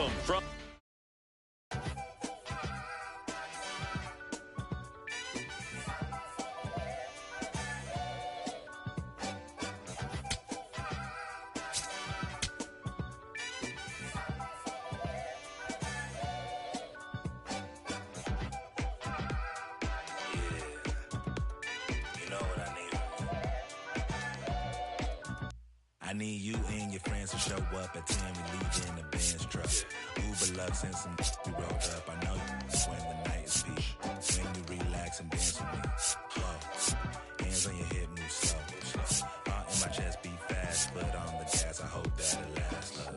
Welcome from... I need you and your friends to show up at 10. We leave in the Benz truck. Uber Lux and some we rolled up. I know you when the night is peak. When you relax and dance with me. Whoa. Hands on your hip, move slow. Heart in my chest beat fast, but on the gas. I hope that it lasts.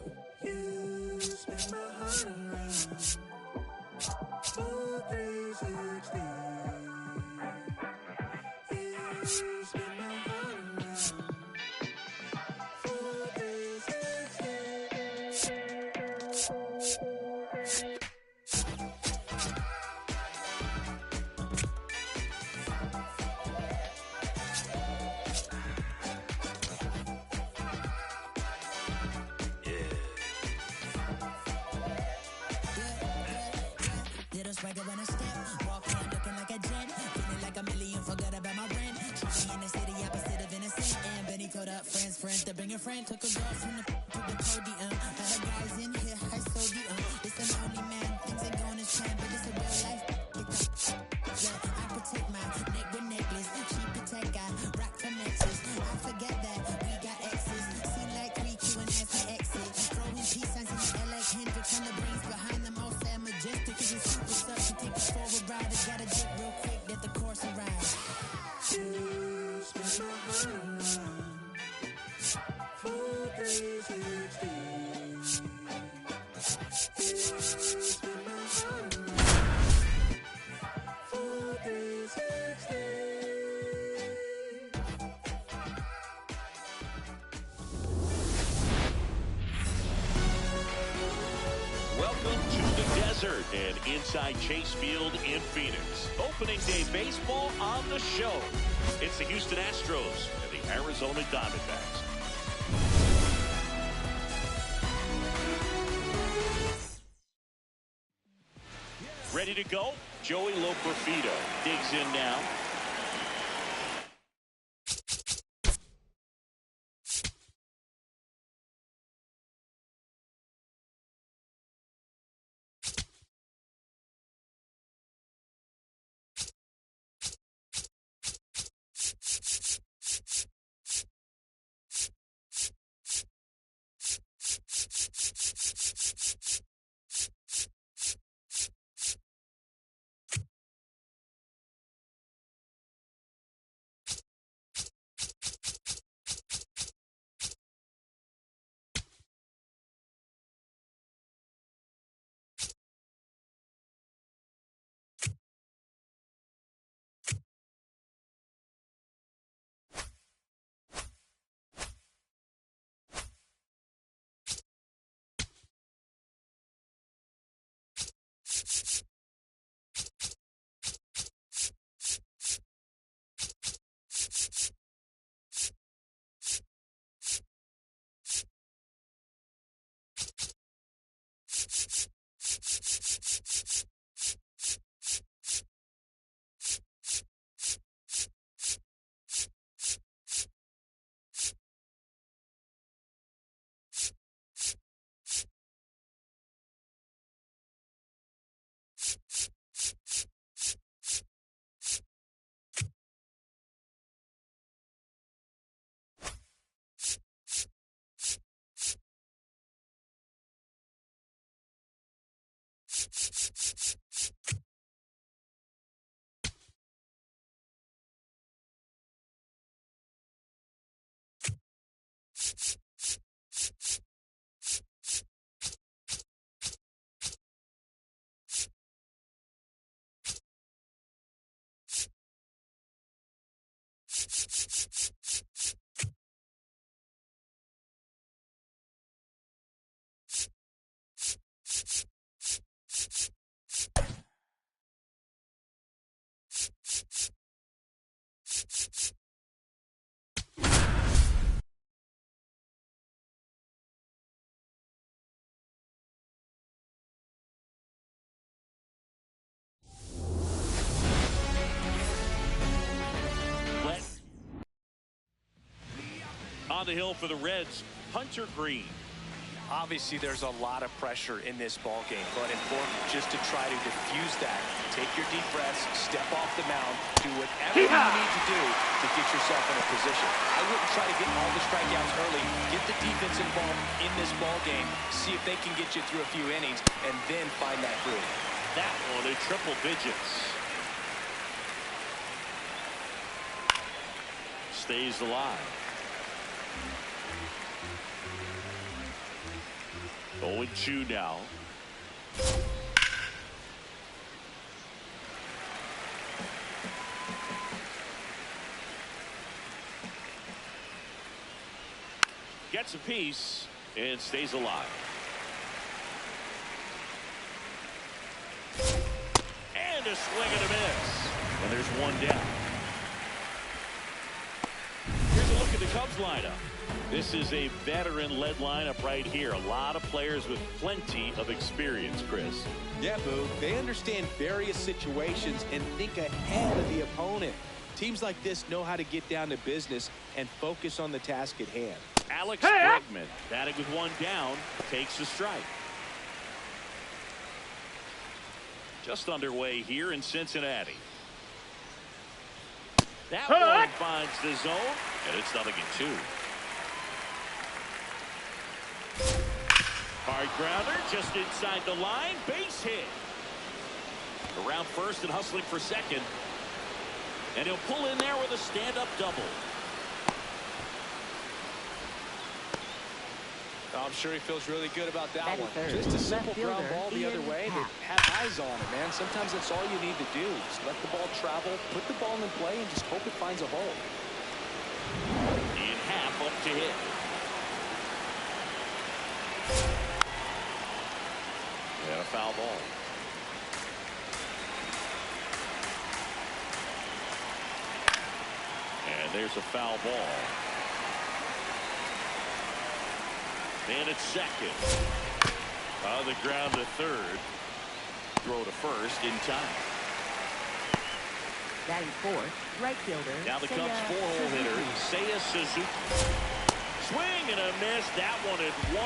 You spin my heart around. 4, 3, 60. You spin my heart around. Swagger when I step, walk around looking like a jet, feeling like a million, forgot about my rent. She in the city, opposite of innocent. And Benny told up friends to bring a friend. Took a girl from the to the podium. Got her guys in here, I sodium. It's a lonely man, things ain't going as planned, but it's a real life. Yeah, I protect my neck with necklace. She protect, I rock her necklace. I forget that we got exes. Seem like 3Q and as we exit. Throwing peace signs in the air like Hendrix on the brains behind them all sad majestic. Cause it's super stuff to take us for a ride. I gotta dip real quick, let the course arrive. You spin my heart around. 4, 3, 60. You spin my heart around. 4, 3, 60. Welcome to the desert and inside Chase Field in Phoenix. Opening day baseball on the show. It's the Houston Astros and the Arizona Diamondbacks. Ready to go? Joey Loperfido digs in now. on the hill for the Reds, Hunter Green. Obviously, there's a lot of pressure in this ball game, but important just to try to diffuse that. Take your deep breaths, step off the mound, do whatever you need to do to get yourself in a position. I wouldn't try to get all the strikeouts early. Get the defense involved in this ball game, see if they can get you through a few innings, and then find that groove. That one in triple digits. Stays alive. 0-2 now. Gets a piece and stays alive. And a swing and a miss. And there's one down. Here's a look at the Cubs lineup. This is a veteran-led lineup right here. A lot of players with plenty of experience, Chris. Yeah, Boo. They understand various situations and think ahead of the opponent. Teams like this know how to get down to business and focus on the task at hand. Alex Bregman, batting with one down, takes a strike. Just underway here in Cincinnati. That one finds the zone, and it's 0-2. Hard grounder just inside the line. Base hit. Around first and hustling for second. And he'll pull in there with a stand-up double. I'm sure he feels really good about that one. Just a simple ground ball the other way. They have eyes on it, man. Sometimes that's all you need to do. Just let the ball travel, put the ball in play, and just hope it finds a hole. In half up to hit. And a foul ball. And there's a foul ball. And it's second. On the ground to third. Throw to first in time. Batting fourth, right fielder. Now the Cubs four-hole hitter, Seiya Suzuki. Swing and a miss. That one at 101.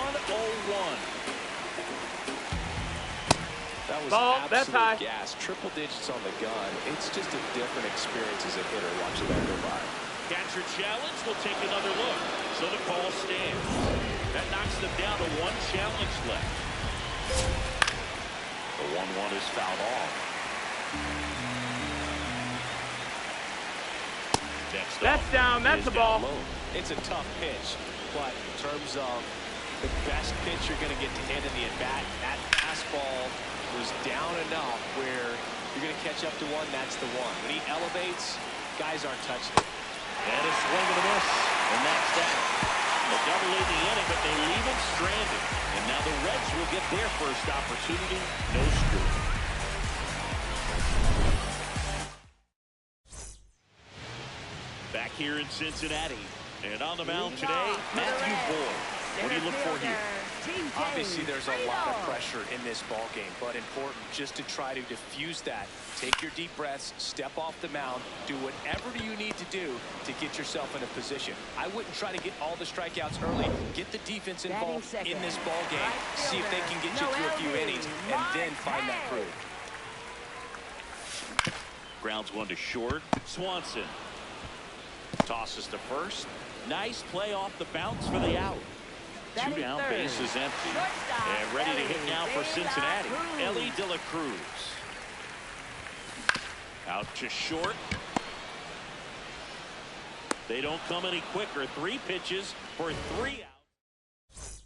That was absolute gas. Triple digits on the gun. It's just a different experience as a hitter watching that go by. Catcher challenge will take another look. So the call stands. That knocks them down to one challenge left. The 1-1 is fouled off. That's down. That's the ball. It's a tough pitch, but in terms of the best pitch you're going to get to hit in the at-bat, that fastball was down enough where you're going to catch up to one. That's the one. When he elevates, guys aren't touching it. And a swing and a miss. And that's that. A double in the inning, but they leave him stranded. And now the Reds will get their first opportunity. No scoop. Back here in Cincinnati. And on the mound today, Matthew Boyd. What do you look for here? Obviously, there's a lot of pressure in this ball game, but important just to try to diffuse that. Take your deep breaths, step off the mound, do whatever you need to do to get yourself in a position. I wouldn't try to get all the strikeouts early. Get the defense involved in this ball game. See if they can get you through a few innings, and then find that groove. Grounds one to short. Swanson tosses to first. Nice play off the bounce for the out. Two down, base is empty. And ready to hit now for Cincinnati. Ellie De La Cruz. Out to short. They don't come any quicker. 3 pitches for 3 outs.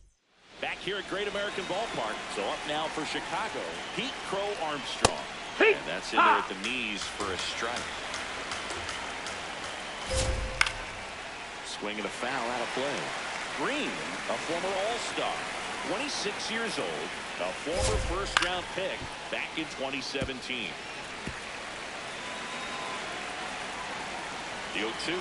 Back here at Great American Ballpark. So up now for Chicago, Pete Crow Armstrong. And that's in there at the knees for a strike. Swing and a foul out of play. Green, a former All-Star, 26 years old, a former first-round pick back in 2017. The 0-2.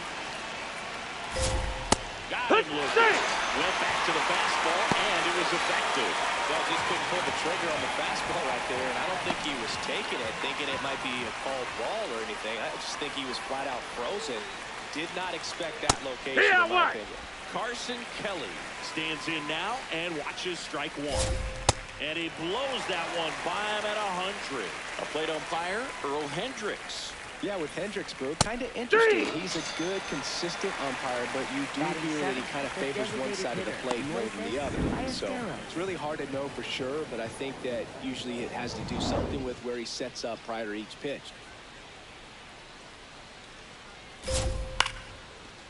Got him looking. Went back to the fastball, and it was effective. Well, just couldn't pull the trigger on the fastball right there, and I don't think he was taking it, thinking it might be a called ball or anything. I just think he was flat out frozen. Did not expect that location, in my opinion. Carson Kelly stands in now and watches strike one. And he blows that one by him at 100. A plate umpire, Earl Hendricks. Yeah, with Hendricks, Boo, kind of interesting. He's a good, consistent umpire, but you do hear that he kind of favors one side of the plate more than the other. So it's really hard to know for sure, but I think that usually it has to do something with where he sets up prior to each pitch.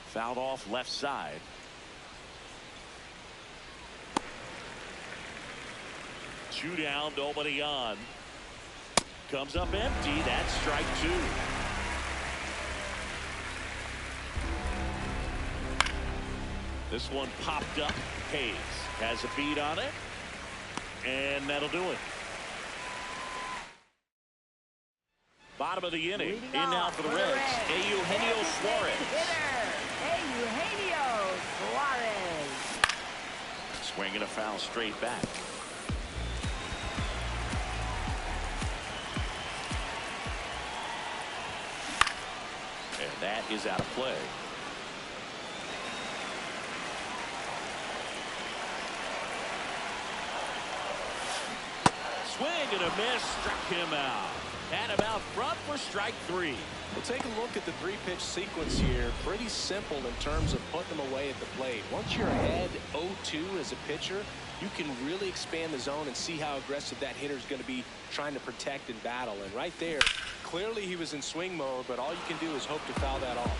Fouled off left side. Two down, nobody on. Comes up empty. That's strike two. This one popped up. Hayes has a beat on it. And that'll do it. Bottom of the inning. In now for the Reds. Eugenio Suarez. Eugenio Suarez. Swinging a foul straight back. And that is out of play. Swing and a miss, struck him out. And about front for strike three. We'll take a look at the three-pitch sequence here. Pretty simple in terms of putting them away at the plate. Once you're ahead 0-2 as a pitcher, you can really expand the zone and see how aggressive that hitter is going to be trying to protect and battle. And right there, clearly he was in swing mode, but all you can do is hope to foul that off.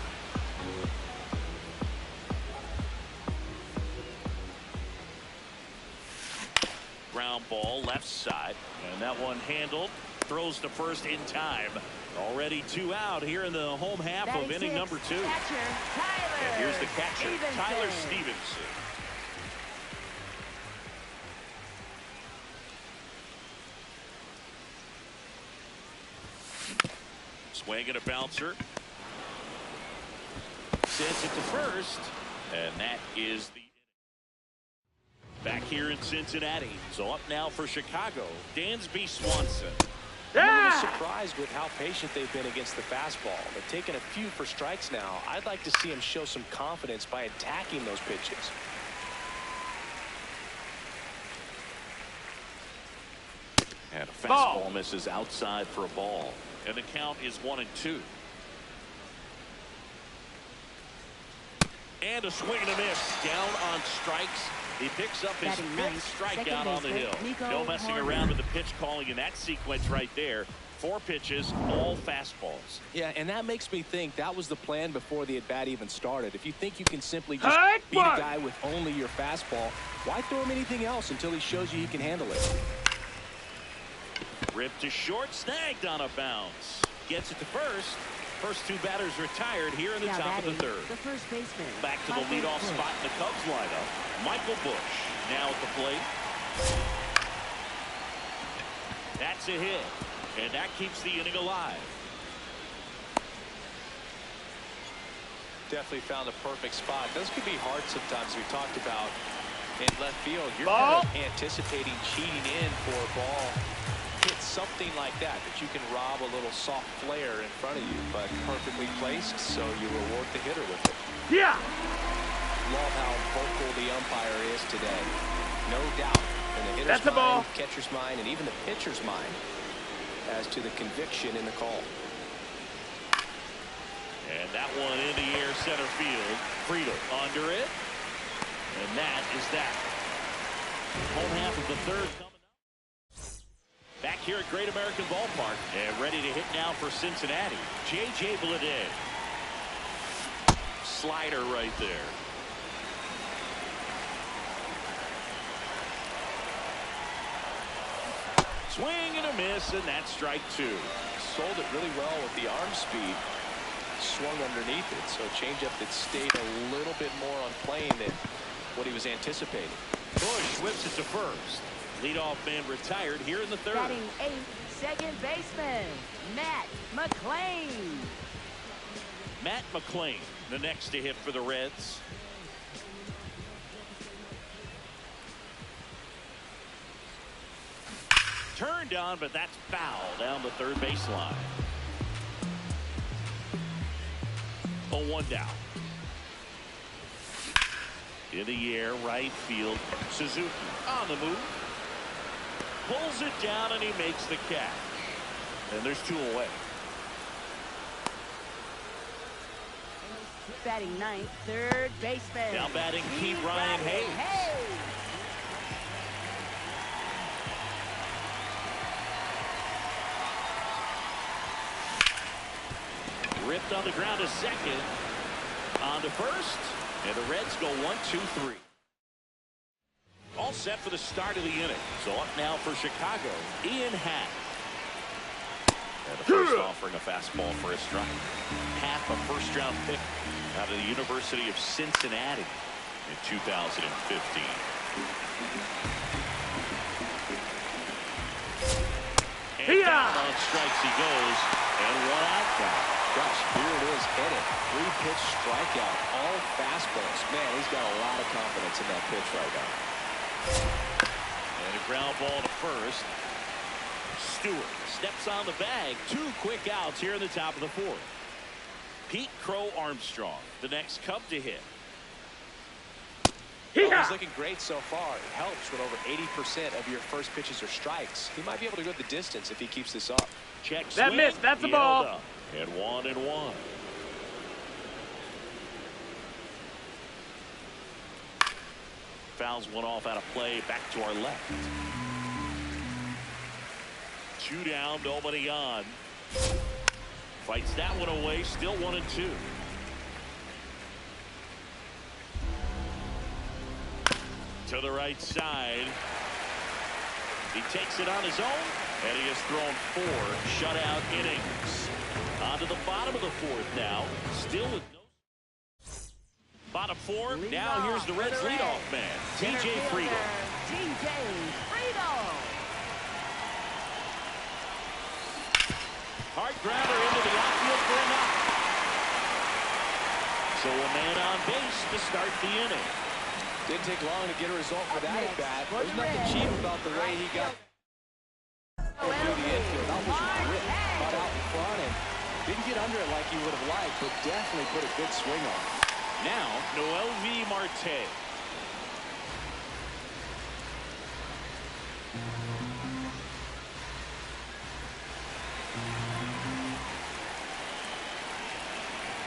Ground ball left side, and that one handled. Throws to first in time. Already two out here in the home half of inning number two. And here's the catcher, Tyler Stevenson. Swing and a bouncer. Sends it to first, and that is the back here in Cincinnati. So up now for Chicago, Dansby Swanson. I'm a little surprised with how patient they've been against the fastball. They've taken a few for strikes now. I'd like to see him show some confidence by attacking those pitches. And a fastball misses outside for a ball. And the count is 1-2. And a swing and a miss. Down on strikes. He picks up his fifth strikeout on the hill. No messing around with the pitch calling in that sequence right there. 4 pitches, all fastballs. Yeah, and that makes me think that was the plan before the at-bat even started. If you think you can simply just beat a guy with only your fastball, why throw him anything else until he shows you he can handle it? Ripped to short, snagged on a bounce. Gets it to first. First two batters retired here in the top of the third. The first baseman. Back to the leadoff spot in the Cubs lineup. Michael Busch now at the plate. That's a hit. And that keeps the inning alive. Definitely found a perfect spot. Those could be hard sometimes. We talked about in left field. You're kind of anticipating cheating in for a ball. Hit something like that you can rob a little soft flare in front of you, but perfectly placed, so you reward the hitter with it. Yeah. Love how vocal the umpire is today. No doubt in the hitter's mind, catcher's mind, and even the pitcher's mind as to the conviction in the call. And that one in the air center field. Friedel under it. And that is that. Home half of the third coming up. Back here at Great American Ballpark. And ready to hit now for Cincinnati. J.J. Bleday. Slider right there. Swing and a miss, and that's strike two. Sold it really well with the arm speed. Swung underneath it, so changeup that stayed a little bit more on plane than what he was anticipating. Busch whips it to first. Leadoff man retired here in the third. Batting eighth, second baseman, Matt McLain. Matt McLain, the next to hit for the Reds. Turned on, but that's foul down the third baseline. 0-1 down. In the air, right field. Suzuki on the move. Pulls it down, and he makes the catch. And there's 2 away. Batting ninth, third baseman. Now batting Key Brian Hayes. Ripped on the ground to second. On to first. And the Reds go 1-2-3. All set for the start of the inning. So up now for Chicago, Ian Happ. And the first offering a fastball for a strike. Happ, a first-round pick out of the University of Cincinnati in 2015. And down on strikes he goes. And 1 out now. Gosh, here it is, hit it. 3-pitch strikeout, all fastballs. Man, he's got a lot of confidence in that pitch right now. And a ground ball to first. Stewart steps on the bag. 2 quick outs here in the top of the 4th. Pete Crow Armstrong, the next Cub to hit. Well, he's looking great so far. It helps when over 80% of your first pitches are strikes. He might be able to go the distance if he keeps this up. Check that swing. missed. That's a ball. And 1-1. Fouls one off out of play. Back to our left. 2 down, nobody on. Fights that one away. Still 1-2. To the right side. He takes it on his own, and he has thrown 4 shutout innings. On to the bottom of the 4th now. Still with no. Bottom 4. Now here's the Reds leadoff man, TJ Friedl. TJ Friedl. Hard grounder into the outfield for a knock. So a man on base to start the inning. Didn't take long to get a result for that at bat. There's nothing cheap about the way he got through the infield. That was ripped, cut out in front, and didn't get under it like he would have liked, but definitely put a good swing on it. Now, Noel V. Marte.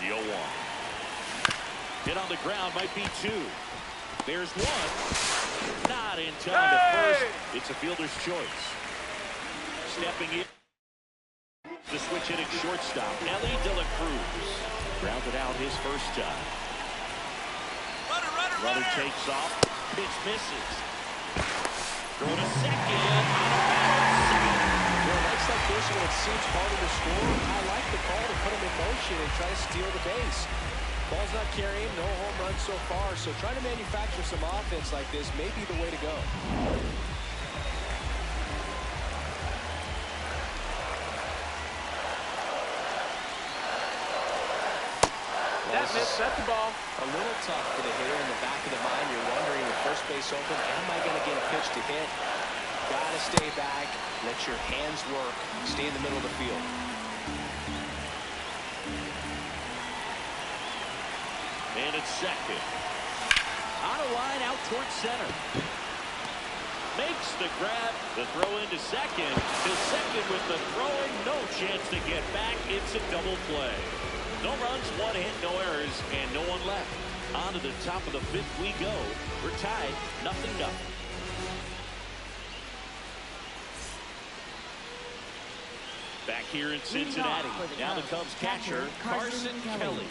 The 0-1. Hit on the ground, might be 2. There's 1. Not in time to first. It's a fielder's choice. Stepping in. The switch hitting shortstop, Ellie De La Cruz. Grounded out his first time. Runner takes off. Pitch misses. Throw to second. Nights like this when it seems harder to score, I like the call to put him in motion and try to steal the base. Ball's not carrying, no home runs so far, so trying to manufacture some offense like this may be the way to go. That's the ball. A little tough for the hitter in the back of the mind. You're wondering with first base open, am I going to get a pitch to hit? Got to stay back, let your hands work, stay in the middle of the field. And it's second. On a line out towards center. Makes the grab. The throw into second. To second with the throwing. No chance to get back. It's a double play. No runs, 1 hit, no errors, and no one left. On to the top of the 5th we go. We're tied, 0-0. Back here in Cincinnati. Now the Cubs catcher, Carson Kelly.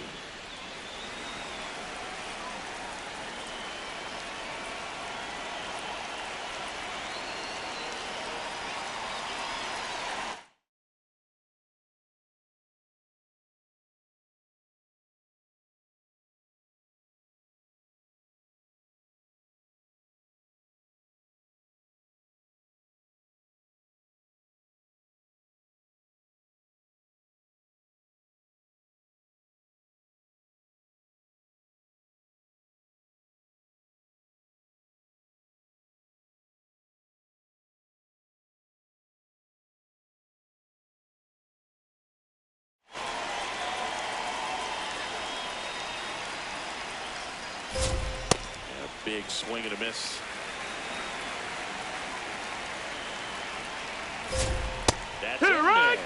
Big swing and a miss. That's in there.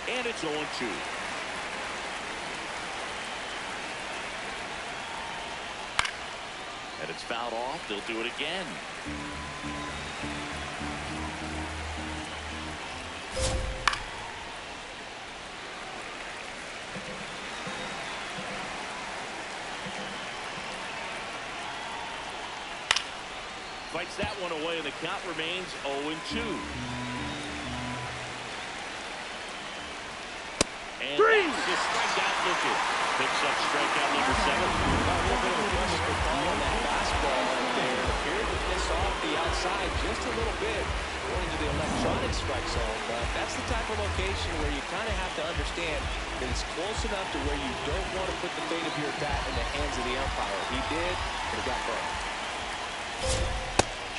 And it's 0-2. And it's fouled off. They'll do it again. Fights that one away, and the count remains 0-2. And that's the strikeout looking. Picks up strikeout number 7. A little bit of a questionable call on that fastball right there. It appeared to miss off the outside just a little bit going to the electronic strike zone. But that's the type of location where you kind of have to understand that it's close enough to where you don't want to put the fate of your bat in the hands of the umpire. He did, and it got burned.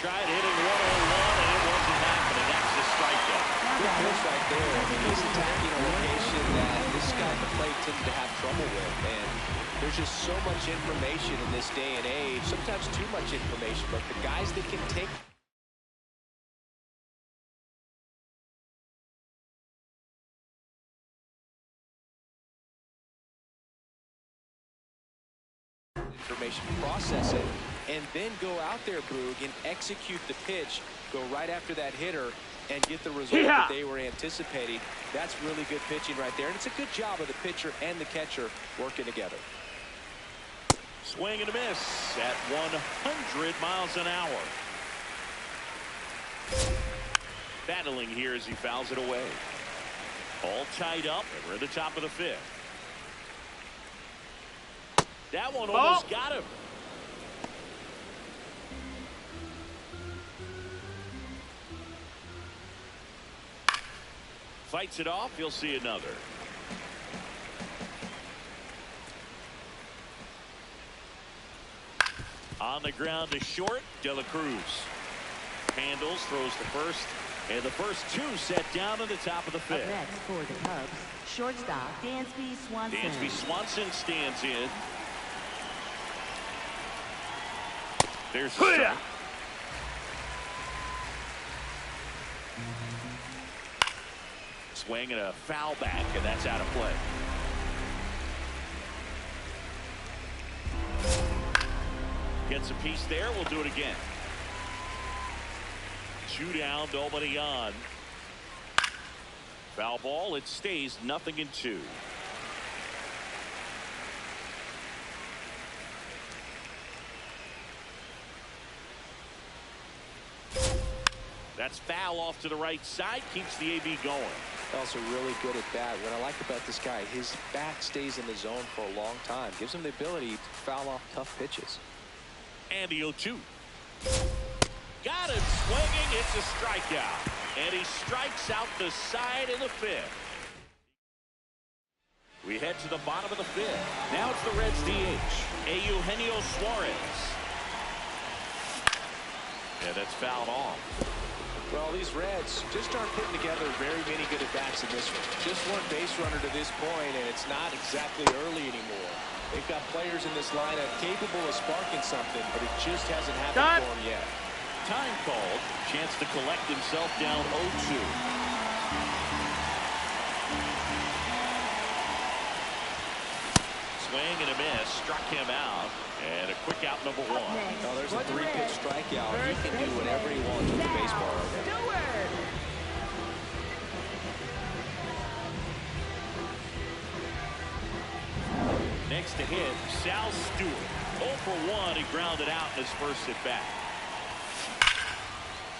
Tried hitting 101, and it wasn't happening. That's the strikeout. Good pitch right there. I mean, he's attacking a location that this guy at the plate tends to have trouble with. And there's just so much information in this day and age. Sometimes too much information. But the guys that can take information, process it, and then go out there, Boog, and execute the pitch, go right after that hitter, and get the result that they were anticipating. That's really good pitching right there, and it's a good job of the pitcher and the catcher working together. Swing and a miss at 100 miles an hour. Battling here as he fouls it away. All tied up, and we're at the top of the 5th. That one almost got him. Fights it off. You'll see another. On the ground to short. De La Cruz handles, throws the first, and the first 2 set down at the top of the 5th. Up next for the Cubs, shortstop Dansby Swanson. Dansby Swanson stands in. There's the strike. Swing and a foul back, and that's out of play. Gets a piece there. We'll do it again. 2 down, nobody on. Foul ball. It stays 0-2. That's foul off to the right side. Keeps the AB going. Also really good at bat. What I like about this guy, his bat stays in the zone for a long time. Gives him the ability to foul off tough pitches. And the 0-2. Got him swinging. It's a strikeout. And he strikes out the side of the 5th. We head to the bottom of the 5th. Now it's the Reds DH, Eugenio Suarez. And that's fouled off. Well, these Reds just aren't putting together very many good at-bats in this one. Just one base runner to this point, and it's not exactly early anymore. They've got players in this lineup capable of sparking something, but it just hasn't happened for them yet. Time called. Chance to collect himself down 0-2. Swing and a miss. Struck him out. And a quick out, number 1. Now there's a 3-pitch strikeout. He can do whatever he wants with the baseball right now. Next to him, Sal Stewart. 0 for 1. He grounded out in his first at bat.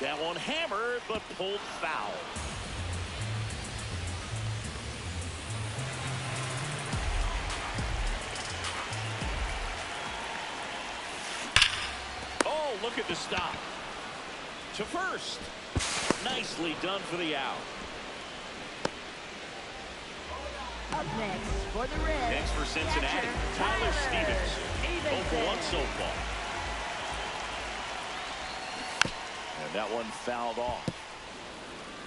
That one hammered, but pulled foul. Oh, look at the stop. To first. Nicely done for the out. Up next for the Reds. Next for Cincinnati, Tyler Stevens. 0 for 1 so far. And that one fouled off.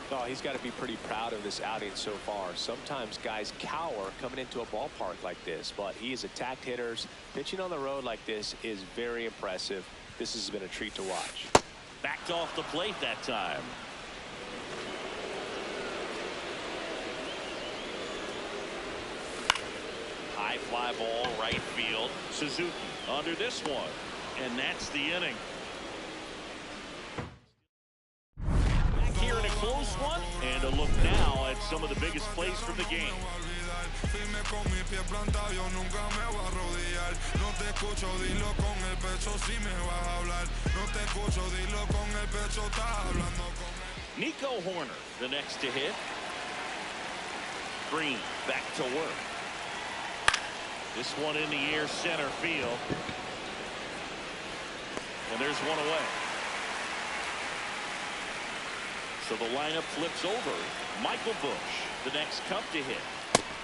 Oh, he's got to be pretty proud of this outing so far. Sometimes guys cower coming into a ballpark like this, but he has attacked hitters. Pitching on the road like this is very impressive. This has been a treat to watch. Backed off the plate that time. High fly ball, right field. Suzuki under this one. And that's the inning. Back here in a close one. And a look now at some of the biggest plays from the game. Nico Horner, the next to hit. Green back to work. This one in the air, center field. And there's one away. So the lineup flips over. Michael Busch, the next cup to hit.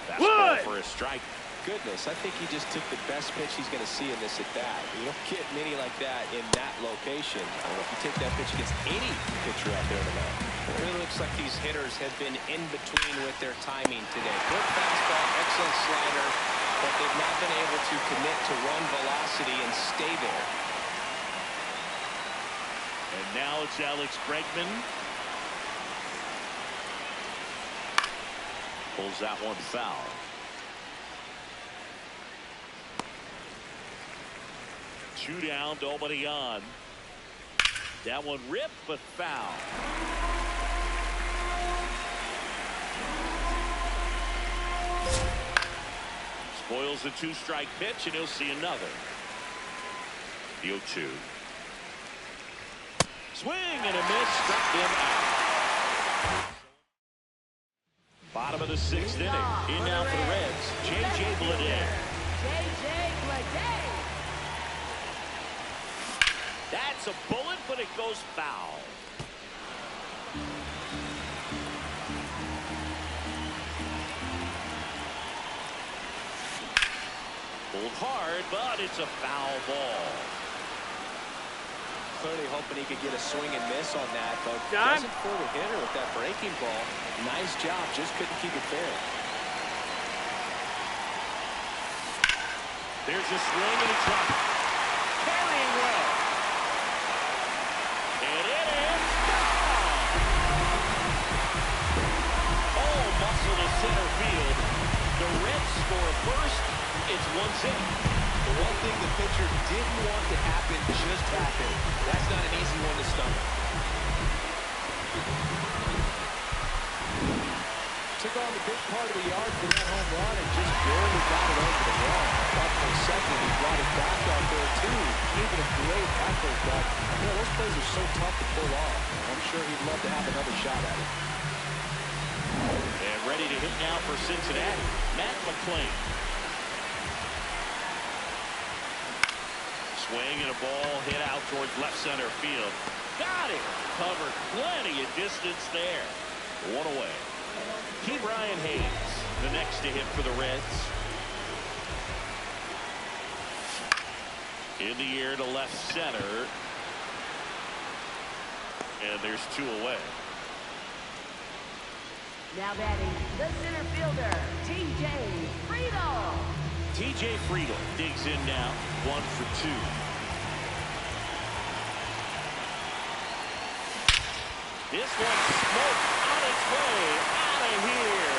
Fastball for a strike. Goodness, I think he just took the best pitch he's going to see in this at bat. You don't get many like that in that location. I don't know if you take that pitch against any pitcher out there in the mound. It really looks like these hitters have been in between with their timing today. Good fastball, excellent slider, but they've not been able to commit to run velocity and stay there. And now it's Alex Bregman. Pulls that one foul. Two down, nobody on. That one ripped, but foul. Spoils the two-strike pitch, and he'll see another. The 0-2. Swing and a miss, struck him out. Bottom of the sixth inning. In now for the Reds, J.J. Bleday. J.J. Bleday. That's a bullet, but it goes foul. Pulled hard, but it's a foul ball. Clearly hoping he could get a swing and miss on that, but doesn't fool the hitter with that breaking ball. Nice job, just couldn't keep it fair. There's a swing and a drop. Carrying well. And it is gone. All muscle to center field. The Reds score first. It's 1-0. The one thing the pitcher didn't want to happen just happened. That's not an easy one to stomach. Took on the big part of the yard for that home run and just barely got it over the wall. I thought for a second he brought it back out there too. Even a great effort, but you know, those plays are so tough to pull off. I'm sure he'd love to have another shot at it. And ready to hit now for Cincinnati, Matt McClain. Swing and a ball hit out towards left center field. Got it. Covered plenty of distance there. One away. Key Brian Hayes, the next to hit for the Reds. In the air to left center. And there's two away. Now batting, the center fielder, T.J. Friedl. T.J. Friedl digs in now, 1 for 2. This one smoked on its way out of here.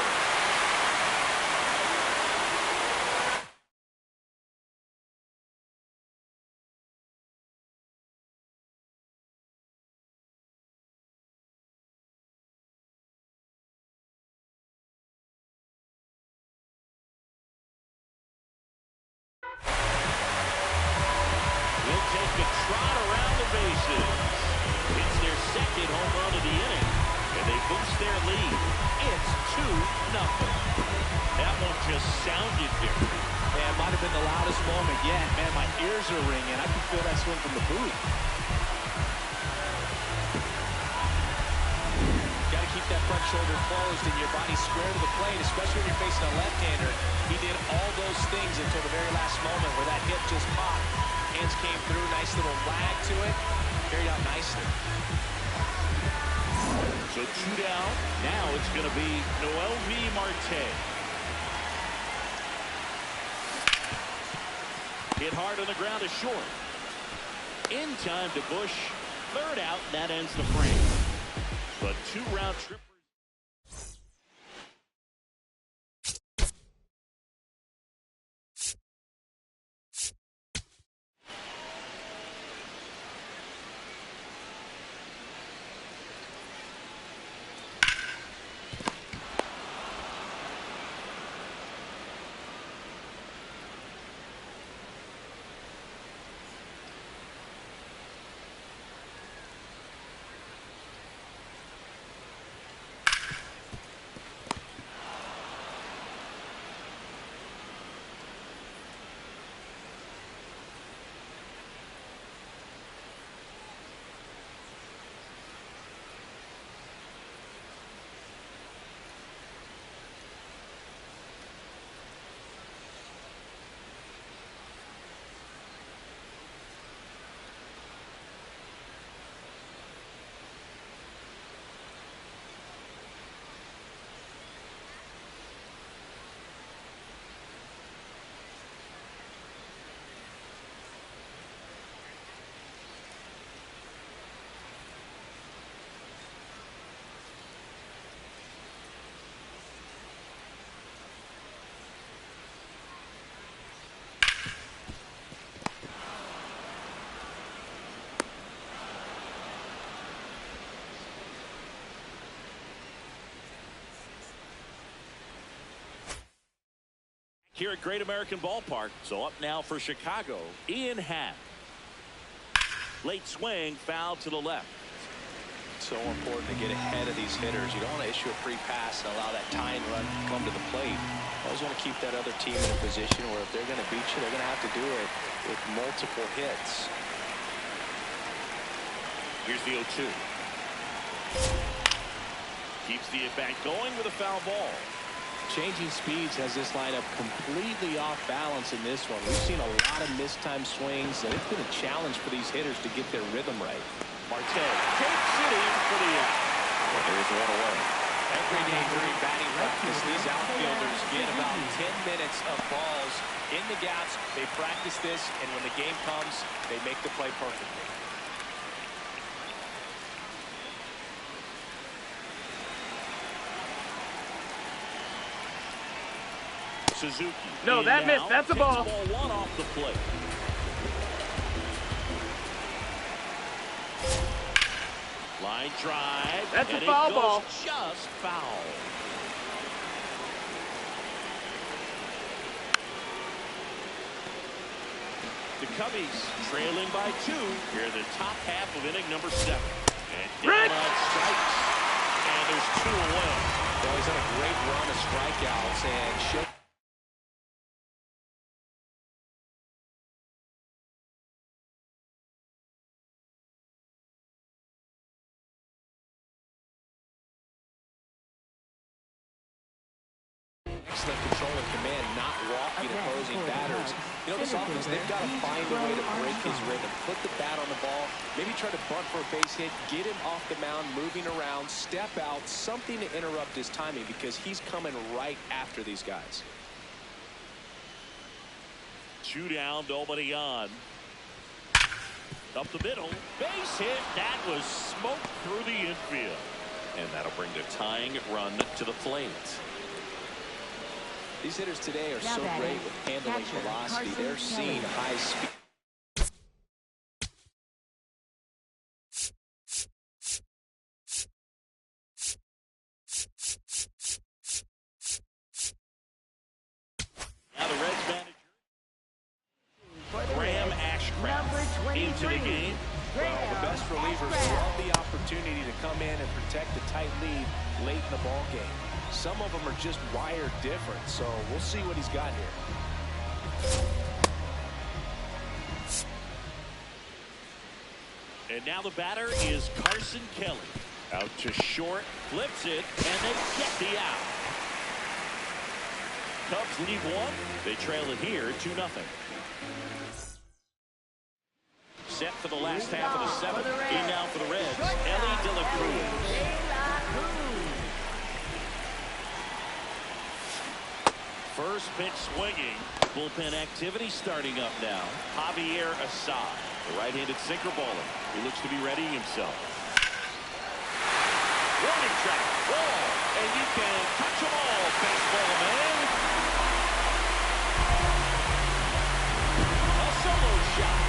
He'll take a trot around the bases. It's their second home run of the inning, and they boost their lead. It's 2-0. That one just sounded different. Man, might have been the loudest moment yet. Man, my ears are ringing. I can feel that swing from the booth. Got to keep that front shoulder closed and your body square to the plate, especially when you're facing a left-hander. He did all those things until the very last moment where that hip just popped. Hands came through, nice little lag to it. Carried out nicely. So 2 down. Now it's going to be Noel V. Marte. Hit hard on the ground is short. In time to Bush. Third out, and that ends the frame. But 2 round trip. Here at Great American Ballpark. So up now for Chicago, Ian Happ. Late swing, foul to the left. So important to get ahead of these hitters. You don't want to issue a free pass and allow that tying run to come to the plate. You always want to keep that other team in a position where if they're going to beat you, they're going to have to do it with multiple hits. Here's the 0-2. Keeps the at-bat going with a foul ball. Changing speeds has this lineup completely off balance in this one. We've seen a lot of mistimed swings, and it's been a challenge for these hitters to get their rhythm right. Marte takes it in for the out. Well, there's one away. Every day during batting practice, these outfielders get about 10 minutes of balls in the gaps. They practice this, and when the game comes, they make the play perfectly. Suzuki. No, that missed. That's a ball. Ball 1 off the plate. Line drive. That's a and foul it goes ball. Just foul. The Cubbies trailing by 2 here in the top half of inning number 7. And down on strikes. And there's 2 away. Well, he's had a great run of strikeouts and should. Excellent control and command, not walking opposing batters. You know, this offense, they've got to find a way to break his rhythm. Put the bat on the ball, maybe try to bunt for a base hit, get him off the mound, moving around, step out, something to interrupt his timing because he's coming right after these guys. 2 down, nobody on. Up the middle, base hit. That was smoked through the infield. And that'll bring the tying run to the plate. These hitters today are so great with handling velocity. They're seeing high speed. Now the Reds manager, into the game. Well, the best relievers love the opportunity to come in and protect a tight lead late in the ball game. Some of them are just wired different, so we'll see what he's got here. And now the batter is Carson Kelly. Out to short, flips it, and they get the out. Cubs lead 1. They trail it here 2-0. set for the last half of the seventh. In now for the Reds, Ellie De La Cruz. First pitch swinging. Bullpen activity starting up now. Javier Assad, the right-handed sinker baller. He looks to be readying himself. Warning track, ball, and you can touch them all, baseball man. A solo shot,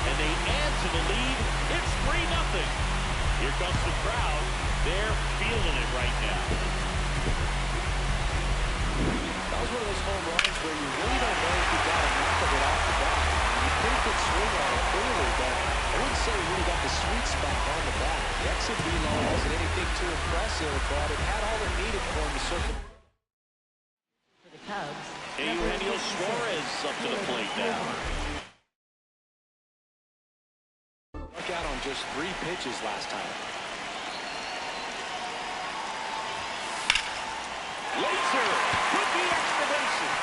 and they add to the lead. It's 3-0. Here comes the crowd. They're feeling it right now. That was one of those home runs where you really don't know if you got enough of it off the bat. You pretty good swing on it clearly, but I wouldn't say he really got the sweet spot on the bat. The exit velo wasn't anything too impressive, but it had all it needed for him to circle. For the Cubs. Eugenio Suarez up to the plate now. Struck out on just 3 pitches last time. Laser with the extra bases.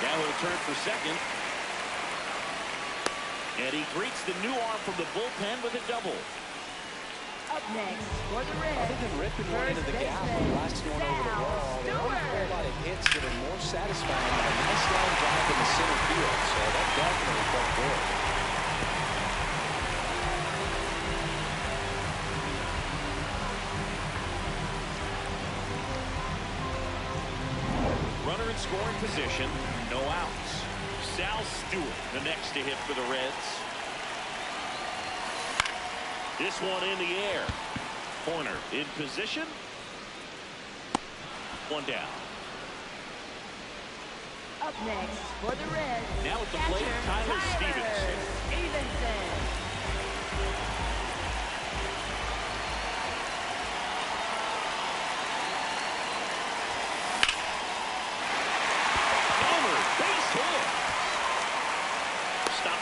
Now he'll turn for second. And he greets the new arm from the bullpen with a double. Up next for the Reds. Other than ripping one into the gap and blasting one over the wall, there aren't a whole lot of hits that are more satisfying than a nice line drive in the center field. So that definitely felt good. Runner in scoring position, no outs. Sal Stewart, the next to hit for the Reds. This one in the air. Corner in position. One down. Up next for the Reds. Now at the plate, Tyler Stevenson.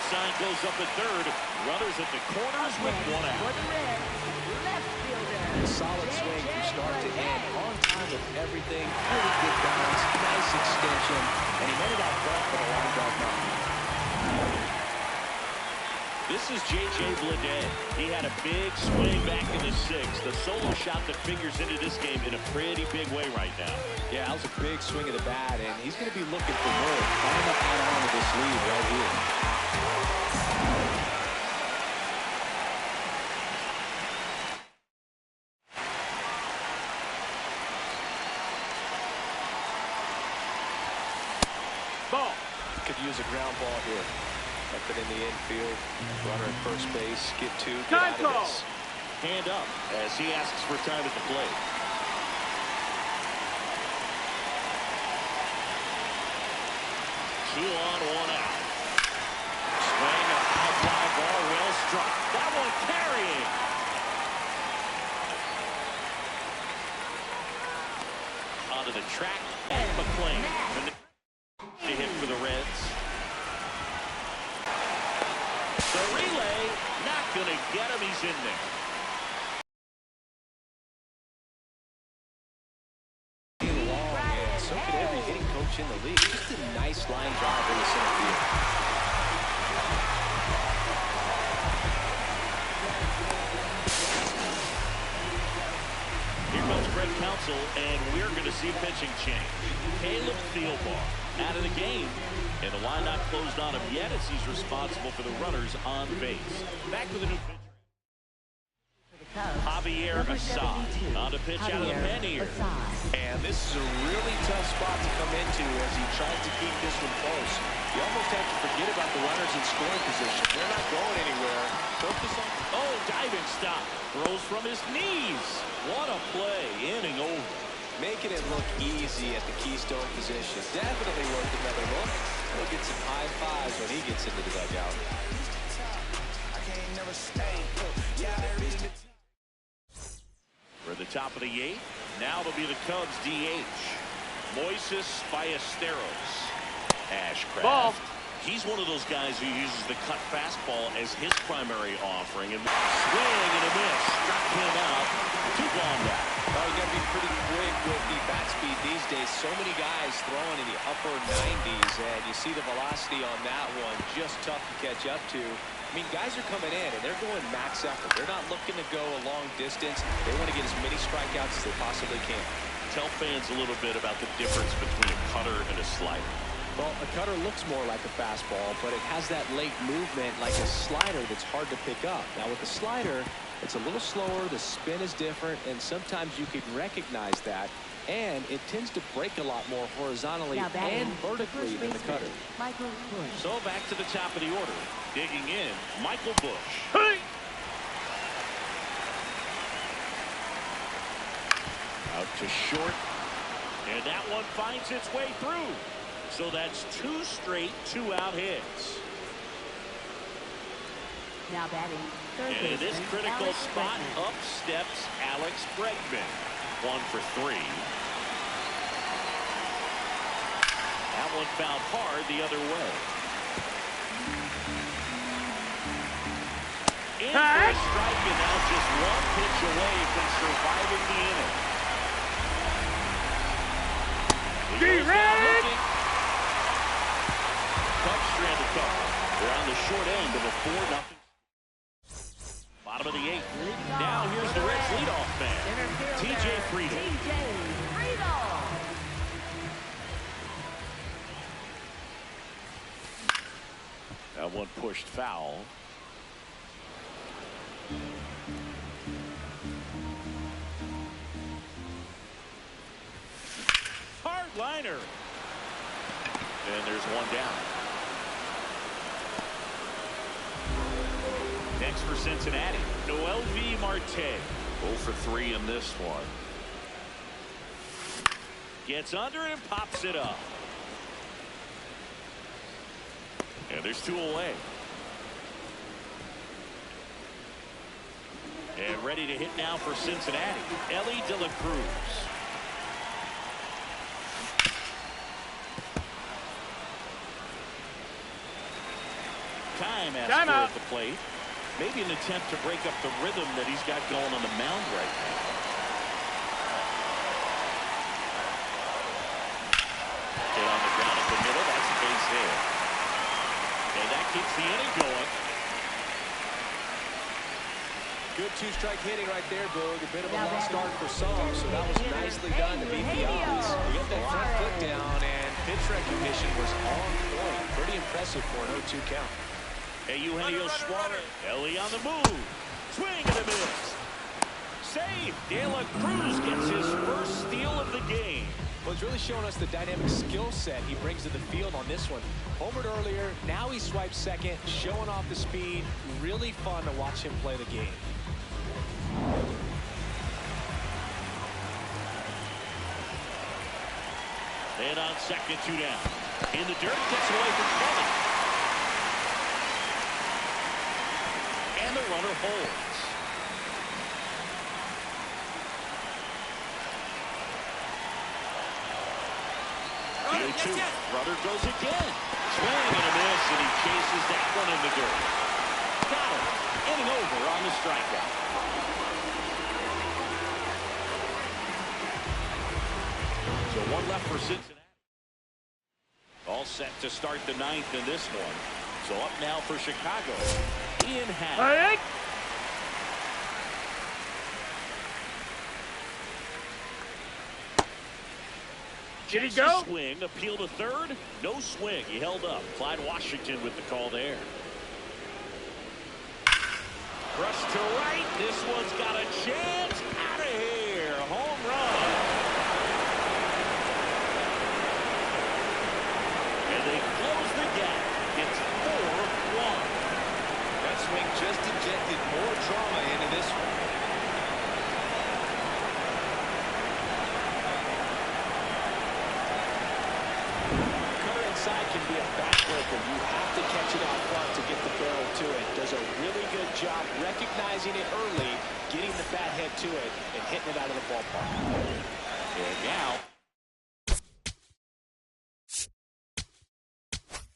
Sign goes up at third. Runners at the corners with one out. For the Reds, left fielder. Solid swing from start to end. On time with everything. Really good balance. Nice extension. And he made it out front for the line drive mound. This is J.J. Bleday. He had a big swing back in the sixth. The solo shot that figures into this game in a pretty big way right now. Yeah, that was a big swing of the bat, and he's going to be looking for more. Trying to add on to this lead right here. Ball. Could use a ground ball here. Up it in the infield. Runner at first base. Get 2. Get Time out call. of this. Hand up as he asks for time at the plate. Two on, one out. Swing, a high fly ball, well struck. That one carrying. Onto the track, and McClain. The hit for the Reds. The relay, not going to get him. He's in there. So could every hitting coach in the league. Just a nice line drive in the center field. Here comes Fred Counsell, and we're going to see pitching change. Caleb Thielbar out of the game, and the line not closed on him yet as he's responsible for the runners on base. Back to the new pitcher. Javier Assad on to pitch out of the pen here. And this is a really tough spot to come into as he tries to keep this one close. You almost have to forget about the runners in scoring position. They're not going anywhere. Focus on... Oh, diving stop. Throws from his knees. What a play. Inning over. Making it look easy at the keystone position. Definitely worth another look. He'll get some high fives when he gets into the dugout. For the top of the 8th, now it'll be the Cubs DH. Moises Ballesteros. Ashcraft. Ball. He's one of those guys who uses the cut fastball as his primary offering. And swing and a miss. Struck him out. 2 gone down. Oh, you got to be pretty quick with the bat speed these days. So many guys throwing in the upper 90s, and you see the velocity on that one. Just tough to catch up to. I mean, guys are coming in, and they're going max effort. They're not looking to go a long distance. They want to get as many strikeouts as they possibly can. Tell fans a little bit about the difference between a cutter and a slider. Well, a cutter looks more like a fastball, but it has that late movement like a slider that's hard to pick up. Now, with the slider, it's a little slower, the spin is different, and sometimes you can recognize that, and it tends to break a lot more horizontally and vertically than the cutter. So back to the top of the order. Digging in, Michael Busch. Hey! Out to short, and that one finds its way through. So that's 2 straight 2-out hits. Now batting. Third And in this baseman, critical Alex spot, Bregman. up steps Alex Bregman. 1 for 3. That one fouled hard the other way. In for a strike, and now just 1 pitch away from surviving the inning. He goes down looking. Tough stranded couple. They're on the short end of a 4-0. Bottom of the 8th. Now here's the Reds leadoff man, T.J. Friedl. T.J. Friedl. That one pushed foul. Hard liner. And there's 1 down. Next for Cincinnati, Noel V. Marte. 0 for 3 in this one. Gets under it and pops it up. And there's 2 away. And ready to hit now for Cincinnati, Ellie De La Cruz. Time at the plate. Maybe an attempt to break up the rhythm that he's got going on the mound right now. Hit on the ground at the middle. That's a base hit. And that keeps the inning going. Good 2-strike hitting right there, Boog. A bit of a lost start for some, so that was nicely done to beat the odds. He got that front foot down, and pitch recognition was on point. Pretty impressive for an 0-2 count. Hey, Eugenio Suarez. Ellie on the move. Swing and a miss. Save. De La Cruz gets his first steal of the game. Well, he's really showing us the dynamic skill set he brings to the field on this one. Homered earlier, now he swipes second, showing off the speed. Really fun to watch him play the game. And on second, 2 down. In the dirt, gets away from Kelly. And the runner holds. The 0-2. Runner goes again. Swing and a miss, and he chases that one in the dirt. Got him. Inning over on the strikeout. So 1 left for Cincinnati. All set to start the 9th in this one. So up now for Chicago, Ian Happ. Did he go? Swing, appeal to third. No swing. He held up. Clyde Washington with the call there. Rush to right. This one's got a chance. Out of here. Home run. And they close the gap. It's 4-1. That swing just injected more drama into this one. Can be a backbreaker. You have to catch it out front to get the barrel to it. Does a really good job recognizing it early, getting the bat head to it, and hitting it out of the ballpark. And now,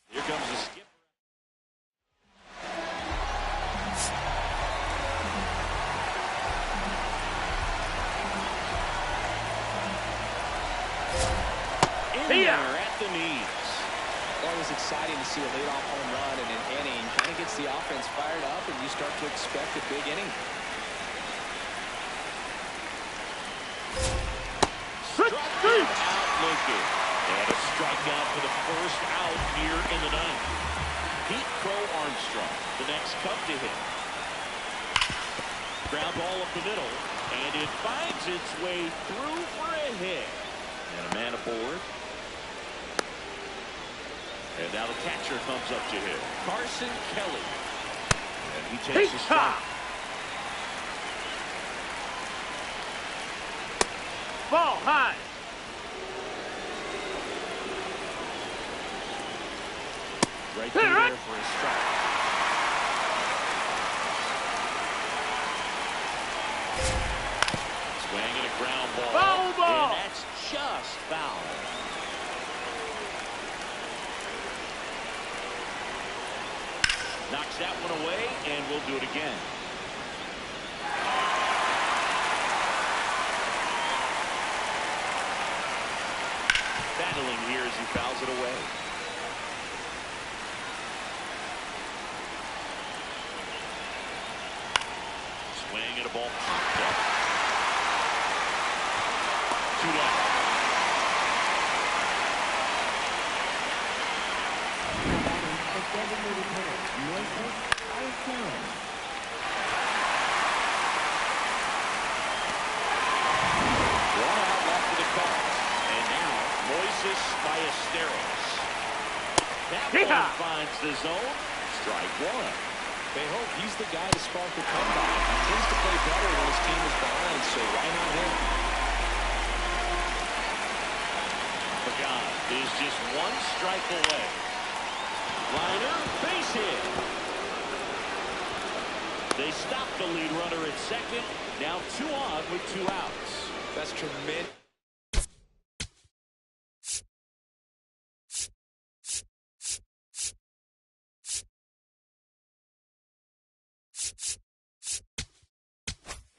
here comes the skip. exciting to see a leadoff home run in an inning. Kind of gets the offense fired up, and you start to expect a big inning. Struck him out looking. And a strikeout for the first out here in the ninth. Pete Crow Armstrong, the next come to him. Ground ball up the middle, and it finds its way through for a hit. And a man aboard. And now the catcher comes up to him, Carson Kelly. And he takes a strike. Ball high. Right through there for a strike. Swing and a ground ball. Foul ball. And that's just foul. Knocks that one away, and we'll do it again. Battling here as he fouls it away. Swing and a ball popped up. 2 down. One out left for the Cubs. And now Moises Ballesteros. That one finds the zone. Strike one. They hope he's the guy to spark the comeback. He tends to play better when his team is behind, so why not him? Pagan is just 1 strike away. Liner, base hit. They stop the lead runner at second. Now 2 on with 2 outs. That's tremendous.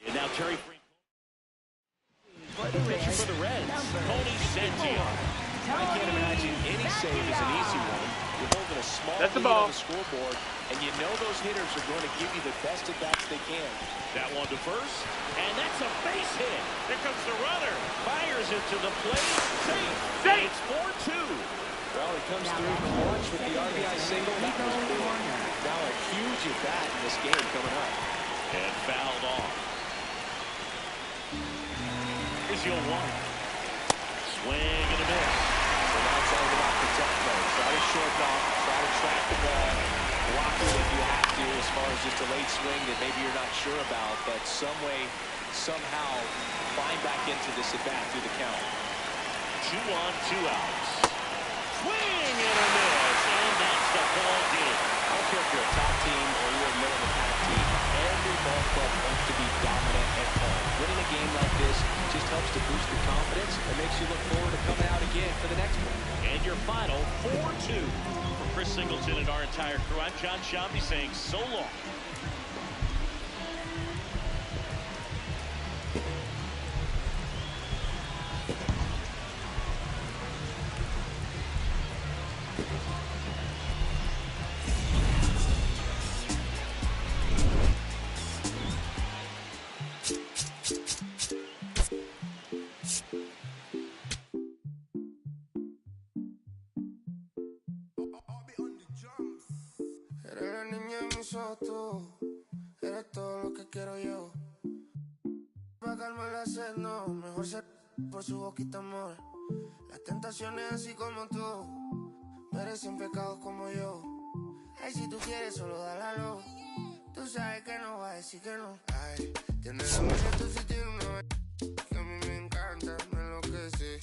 And now Terry pitching for the Reds. Tony Santiago. I can't imagine any save is an easy one. You're holding a small That's the lead ball. on the scoreboard, and you know those hitters are going to give you the best at-bats they can. That one to first, and that's a base hit. Here comes the runner. Fires it to the plate. Safe. It's 4-2. Well, he comes through clutch with the RBI single. That was big. Now a huge at-bat in this game coming up. And fouled off. Here's your 1. Swing and a miss. So now it's all about protect mode. Try to short off, try to track the ball, block it if you have to, as far as just a late swing that maybe you're not sure about, but some way, somehow, find back into this at-bat through the count. 2 on, 2 outs. Swing and a miss, and that's the ball game. I don't care if you're a top team or you're a middle-of-the-pack team. Every ball club wants to be dominant at home. Winning a game like this just helps to boost your confidence and makes you look forward to coming out again for the next one. And your final 4-2. For Chris Singleton and our entire crew, I'm John Shambi saying so long. Eres la niña de mis ojos, tú. Eres todo lo que quiero yo. Pa' calmar la sed, no. Mejor ser por su boquita, amor. Las tentaciones así como tú merecen pecados como yo. Ay, si tú quieres, solo dálalo. Tú sabes que no va a decir que no. Ay, tienes la magia, tú sí tienes una que a mí me encanta, me enloquece.